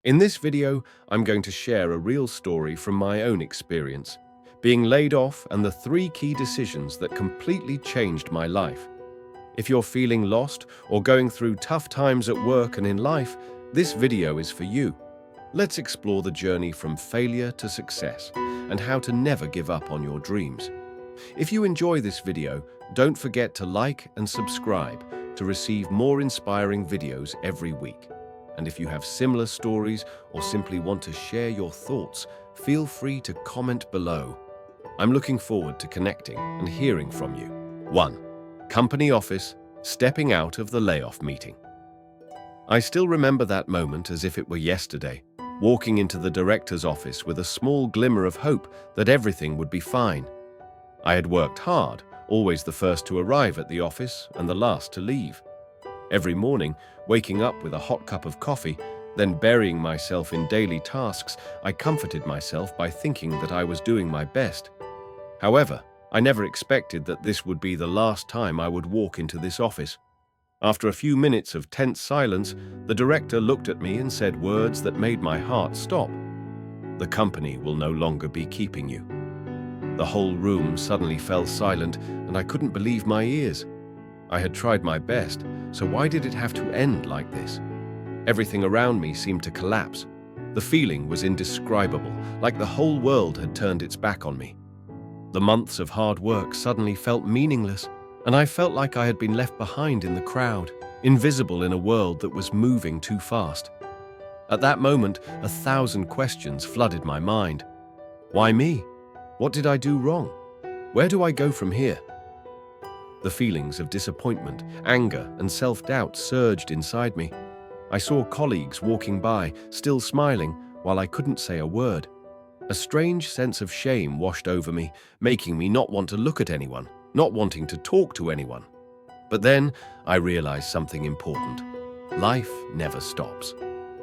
In this video, I'm going to share a real story from my own experience, being laid off and the 3 key decisions that completely changed my life. If you're feeling lost or going through tough times at work and in life, this video is for you. Let's explore the journey from failure to success and how to never give up on your dreams. If you enjoy this video, don't forget to like and subscribe to receive more inspiring videos every week. And if you have similar stories or simply want to share your thoughts, feel free to comment below. I'm looking forward to connecting and hearing from you. 1. Company office, stepping out of the layoff meeting. I still remember that moment as if it were yesterday, walking into the director's office with a small glimmer of hope that everything would be fine. I had worked hard, always the first to arrive at the office and the last to leave. Every morning, waking up with a hot cup of coffee, then burying myself in daily tasks, I comforted myself by thinking that I was doing my best. However, I never expected that this would be the last time I would walk into this office. After a few minutes of tense silence, the director looked at me and said words that made my heart stop. "The company will no longer be keeping you." The whole room suddenly fell silent, and I couldn't believe my ears. I had tried my best, so why did it have to end like this? Everything around me seemed to collapse. The feeling was indescribable, like the whole world had turned its back on me. The months of hard work suddenly felt meaningless, and I felt like I had been left behind in the crowd, invisible in a world that was moving too fast. At that moment, 1,000 questions flooded my mind. Why me? What did I do wrong? Where do I go from here? The feelings of disappointment, anger, and self-doubt surged inside me. I saw colleagues walking by, still smiling, while I couldn't say a word. A strange sense of shame washed over me, making me not want to look at anyone, not wanting to talk to anyone. But then I realized something important. Life never stops.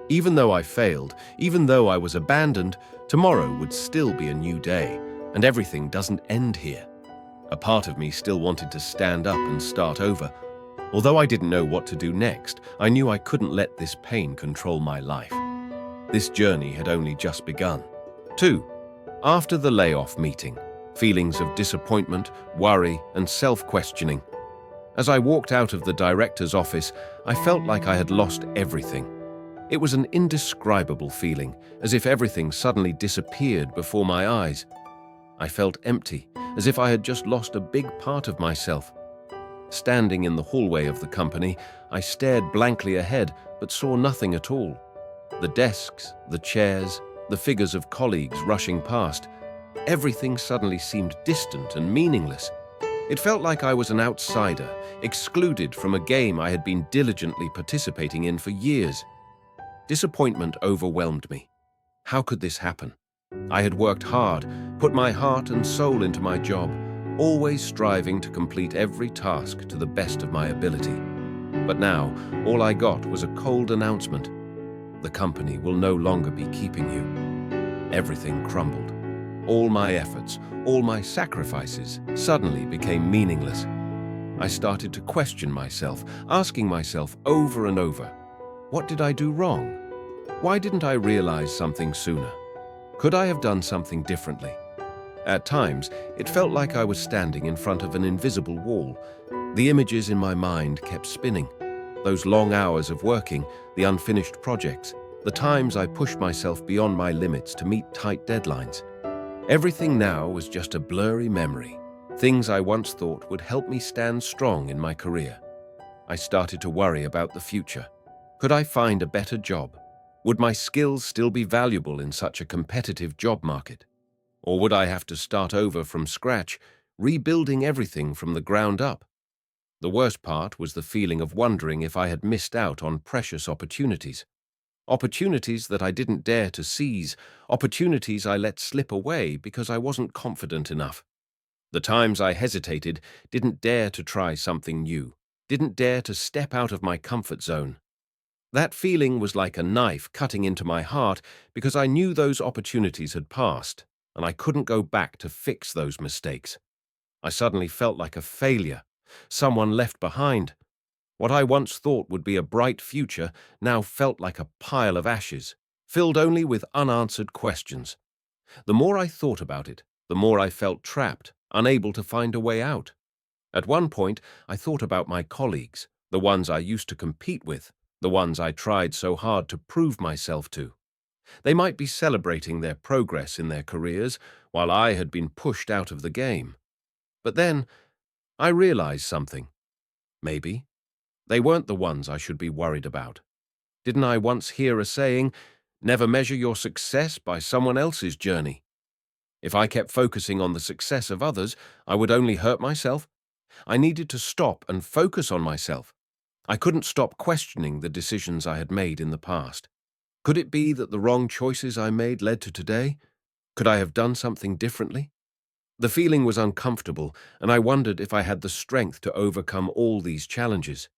Even though I failed, even though I was abandoned, tomorrow would still be a new day, and everything doesn't end here. A part of me still wanted to stand up and start over. Although I didn't know what to do next, I knew I couldn't let this pain control my life. This journey had only just begun. 2. After the layoff meeting, feelings of disappointment, worry, and self-questioning. As I walked out of the director's office, I felt like I had lost everything. It was an indescribable feeling, as if everything suddenly disappeared before my eyes. I felt empty, as if I had just lost a big part of myself. Standing in the hallway of the company, I stared blankly ahead but saw nothing at all. The desks, the chairs, the figures of colleagues rushing past, everything suddenly seemed distant and meaningless. It felt like I was an outsider, excluded from a game I had been diligently participating in for years. Disappointment overwhelmed me. How could this happen? I had worked hard, put my heart and soul into my job, always striving to complete every task to the best of my ability. But now, all I got was a cold announcement. The company will no longer be keeping you. Everything crumbled. All my efforts, all my sacrifices suddenly became meaningless. I started to question myself, asking myself over and over, what did I do wrong? Why didn't I realize something sooner? Could I have done something differently? At times, it felt like I was standing in front of an invisible wall. The images in my mind kept spinning. Those long hours of working, the unfinished projects, the times I pushed myself beyond my limits to meet tight deadlines. Everything now was just a blurry memory, things I once thought would help me stand strong in my career. I started to worry about the future. Could I find a better job? Would my skills still be valuable in such a competitive job market? Or would I have to start over from scratch, rebuilding everything from the ground up? The worst part was the feeling of wondering if I had missed out on precious opportunities. Opportunities that I didn't dare to seize, opportunities I let slip away because I wasn't confident enough. The times I hesitated, didn't dare to try something new, didn't dare to step out of my comfort zone. That feeling was like a knife cutting into my heart because I knew those opportunities had passed, and I couldn't go back to fix those mistakes. I suddenly felt like a failure, someone left behind. What I once thought would be a bright future now felt like a pile of ashes, filled only with unanswered questions. The more I thought about it, the more I felt trapped, unable to find a way out. At one point, I thought about my colleagues, the ones I used to compete with, the ones I tried so hard to prove myself to. They might be celebrating their progress in their careers, while I had been pushed out of the game. But then, I realized something. Maybe they weren't the ones I should be worried about. Didn't I once hear a saying, "Never measure your success by someone else's journey"? If I kept focusing on the success of others, I would only hurt myself. I needed to stop and focus on myself. I couldn't stop questioning the decisions I had made in the past. Could it be that the wrong choices I made led to today? Could I have done something differently? The feeling was uncomfortable, and I wondered if I had the strength to overcome all these challenges.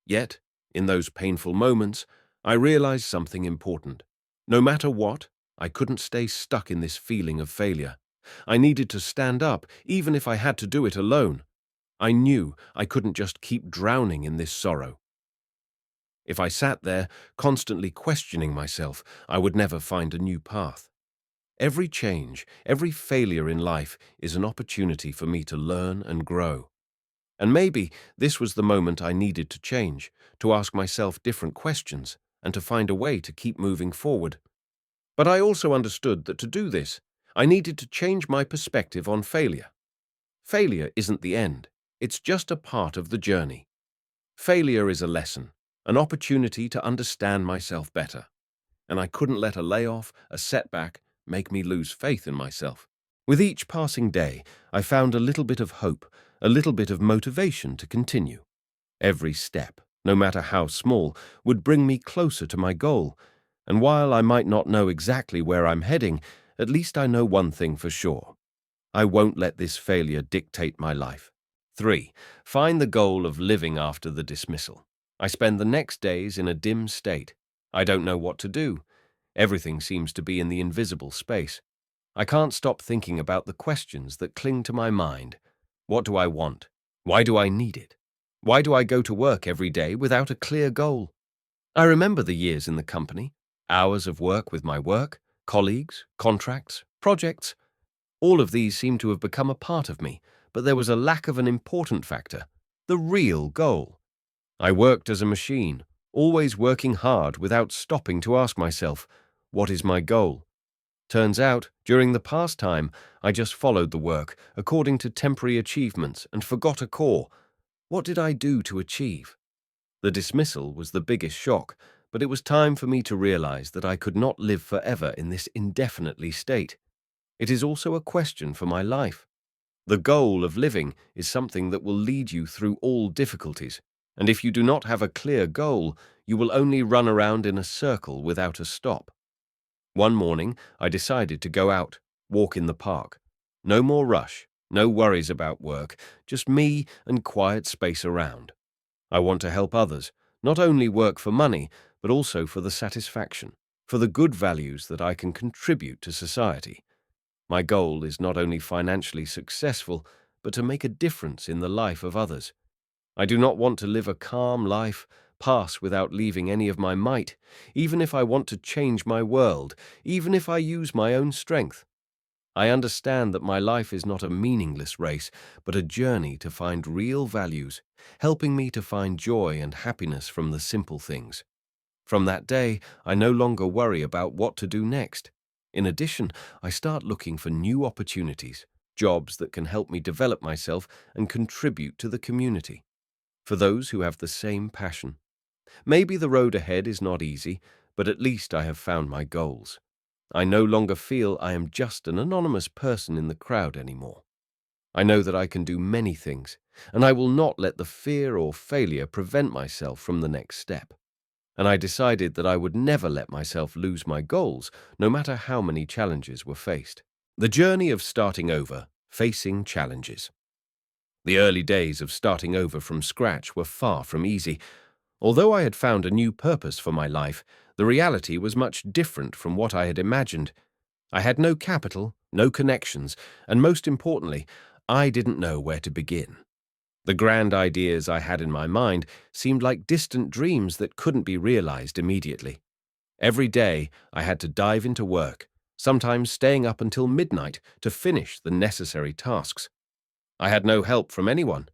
Yet, in those painful moments, I realized something important. No matter what, I couldn't stay stuck in this feeling of failure. I needed to stand up, even if I had to do it alone. I knew I couldn't just keep drowning in this sorrow. If I sat there, constantly questioning myself, I would never find a new path. Every change, every failure in life is an opportunity for me to learn and grow. And maybe this was the moment I needed to change, to ask myself different questions, and to find a way to keep moving forward. But I also understood that to do this, I needed to change my perspective on failure. Failure isn't the end, it's just a part of the journey. Failure is a lesson, an opportunity to understand myself better. And I couldn't let a layoff, a setback, make me lose faith in myself. With each passing day, I found a little bit of hope, a little bit of motivation to continue. Every step, no matter how small, would bring me closer to my goal. And while I might not know exactly where I'm heading, at least I know one thing for sure. I won't let this failure dictate my life. 3. Find the goal of living after the dismissal. I spend the next days in a dim state. I don't know what to do. Everything seems to be in the invisible space. I can't stop thinking about the questions that cling to my mind. What do I want? Why do I need it? Why do I go to work every day without a clear goal? I remember the years in the company, hours of work with my work, colleagues, contracts, projects. All of these seemed to have become a part of me, but there was a lack of an important factor, the real goal. I worked as a machine, always working hard without stopping to ask myself, what is my goal? Turns out, during the past time, I just followed the work according to temporary achievements and forgot a core. What did I do to achieve? The dismissal was the biggest shock, but it was time for me to realize that I could not live forever in this indefinitely state. It is also a question for my life. The goal of living is something that will lead you through all difficulties, and if you do not have a clear goal, you will only run around in a circle without a stop. One morning, I decided to go out, walk in the park. No more rush, no worries about work, just me and quiet space around. I want to help others, not only work for money, but also for the satisfaction, for the good values that I can contribute to society. My goal is not only financially successful, but to make a difference in the life of others. I do not want to live a calm life, pass without leaving any of my might, even if I want to change my world, even if I use my own strength. I understand that my life is not a meaningless race, but a journey to find real values, helping me to find joy and happiness from the simple things. From that day, I no longer worry about what to do next. In addition, I start looking for new opportunities, jobs that can help me develop myself and contribute to the community. For those who have the same passion. Maybe the road ahead is not easy, but at least I have found my goals. I no longer feel I am just an anonymous person in the crowd anymore. I know that I can do many things, and I will not let the fear or failure prevent myself from the next step. And I decided that I would never let myself lose my goals, no matter how many challenges were faced. The journey of starting over, facing challenges. The early days of starting over from scratch were far from easy. Although I had found a new purpose for my life, the reality was much different from what I had imagined. I had no capital, no connections, and most importantly, I didn't know where to begin. The grand ideas I had in my mind seemed like distant dreams that couldn't be realized immediately. Every day, I had to dive into work, sometimes staying up until midnight to finish the necessary tasks. I had no help from anyone.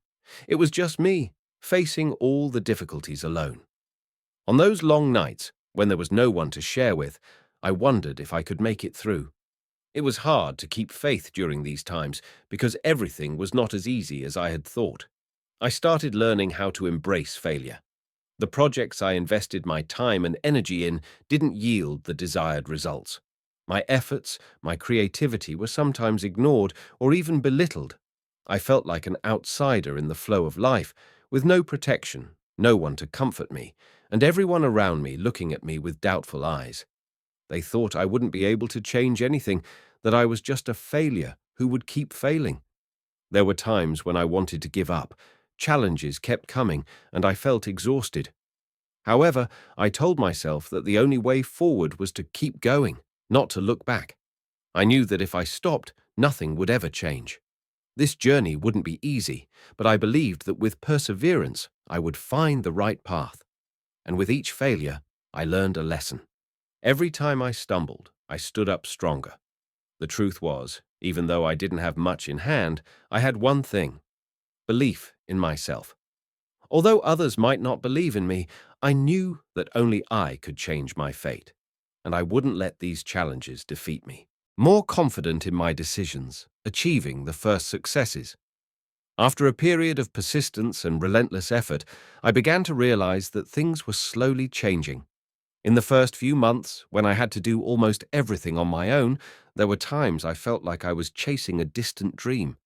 It was just me, facing all the difficulties alone. On those long nights, when there was no one to share with, I wondered if I could make it through. It was hard to keep faith during these times because everything was not as easy as I had thought. I started learning how to embrace failure. The projects I invested my time and energy in didn't yield the desired results. My efforts, my creativity were sometimes ignored or even belittled. I felt like an outsider in the flow of life, with no protection, no one to comfort me, and everyone around me looking at me with doubtful eyes. They thought I wouldn't be able to change anything, that I was just a failure who would keep failing. There were times when I wanted to give up. Challenges kept coming, and I felt exhausted. However, I told myself that the only way forward was to keep going, not to look back. I knew that if I stopped, nothing would ever change. This journey wouldn't be easy, but I believed that with perseverance, I would find the right path. And with each failure, I learned a lesson. Every time I stumbled, I stood up stronger. The truth was, even though I didn't have much in hand, I had one thing: belief in myself. Although others might not believe in me, I knew that only I could change my fate, and I wouldn't let these challenges defeat me. More confident in my decisions, achieving the first successes. After a period of persistence and relentless effort, I began to realize that things were slowly changing. In the first few months, when I had to do almost everything on my own, there were times I felt like I was chasing a distant dream.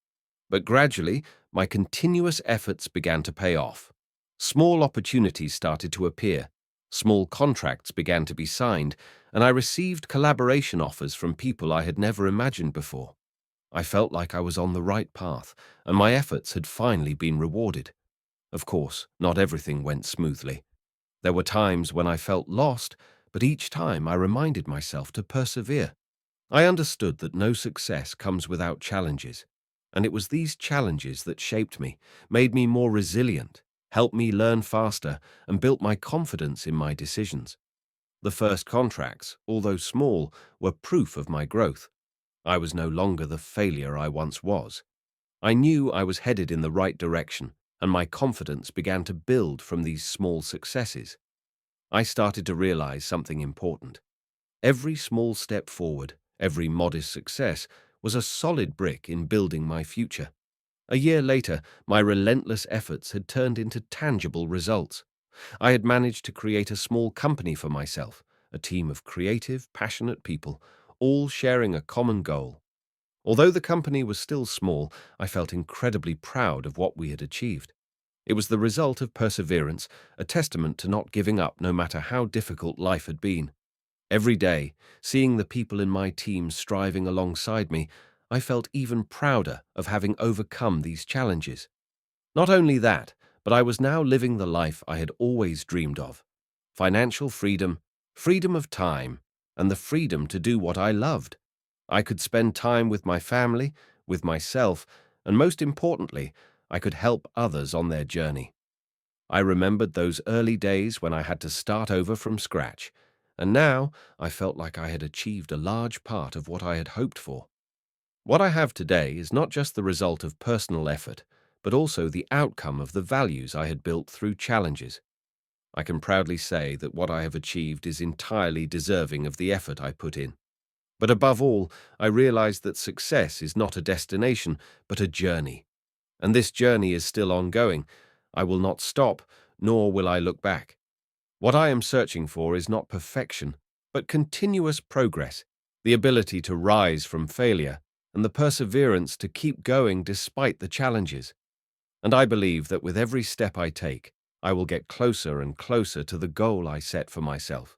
But gradually, my continuous efforts began to pay off. Small opportunities started to appear, small contracts began to be signed, and I received collaboration offers from people I had never imagined before. I felt like I was on the right path, and my efforts had finally been rewarded. Of course, not everything went smoothly. There were times when I felt lost, but each time I reminded myself to persevere. I understood that no success comes without challenges, and it was these challenges that shaped me, made me more resilient, helped me learn faster, and built my confidence in my decisions. The first contracts, although small, were proof of my growth. I was no longer the failure I once was. I knew I was headed in the right direction, and my confidence began to build from these small successes. I started to realize something important. Every small step forward, every modest success, was a solid brick in building my future. A year later, my relentless efforts had turned into tangible results. I had managed to create a small company for myself, a team of creative, passionate people, all sharing a common goal. Although the company was still small, I felt incredibly proud of what we had achieved. It was the result of perseverance, a testament to not giving up no matter how difficult life had been. Every day, seeing the people in my team striving alongside me, I felt even prouder of having overcome these challenges. Not only that, but I was now living the life I had always dreamed of. Financial freedom, freedom of time, and the freedom to do what I loved. I could spend time with my family, with myself, and most importantly, I could help others on their journey. I remembered those early days when I had to start over from scratch, and now I felt like I had achieved a large part of what I had hoped for. What I have today is not just the result of personal effort, but also the outcome of the values I had built through challenges. I can proudly say that what I have achieved is entirely deserving of the effort I put in. But above all, I realized that success is not a destination, but a journey. And this journey is still ongoing. I will not stop, nor will I look back. What I am searching for is not perfection, but continuous progress, the ability to rise from failure, and the perseverance to keep going despite the challenges. And I believe that with every step I take, I will get closer and closer to the goal I set for myself.